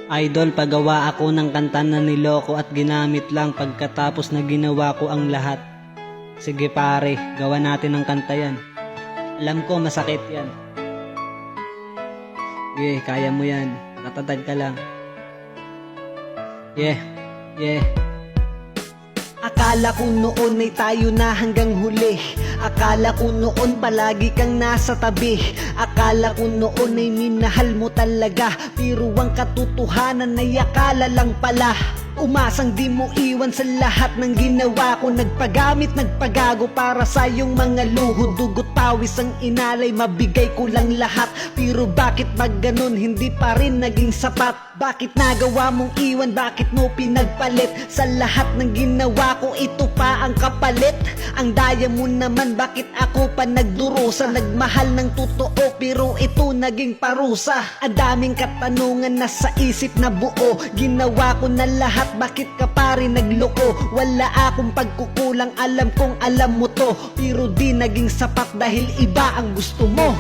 Idol, pagawa ako ng kanta na niloko at ginamit lang pagkatapos na ginawa ko ang lahat. Sige pare, gawa natin ng kanta yan. Alam ko masakit yan. Yeah, kaya mo yan. Nakatatag ka lang. Yeah, yeah. Akala ko noon ay tayo na hanggang huli. Akala ko noon palagi kang nasa tabi. Akala ko noon ay minahal mo talaga. Pero ang katotohanan ay akala lang pala. Umasang di mo iwan sa lahat ng ginawa ko. Nagpagamit, nagpagago para sa iyong mga luho. Dugot pawis ang inalay, mabigay ko lang lahat. Pero bakit ba ganun, hindi pa rin naging sapat? Bakit nagawa mong iwan, bakit mo pinagpalit? Sa lahat ng ginawa ko, ito pa ang kapalit. Ang daya mo naman, bakit ako pa nagdurusa? Nagmahal ng totoo, pero ito naging parusa. Ang daming katanungan na sa isip na buo. Ginawa ko na lahat, bakit ka pa rin nagloko? Wala akong pagkukulang, alam kong alam mo to. Pero di naging sapat dahil iba ang gusto mo.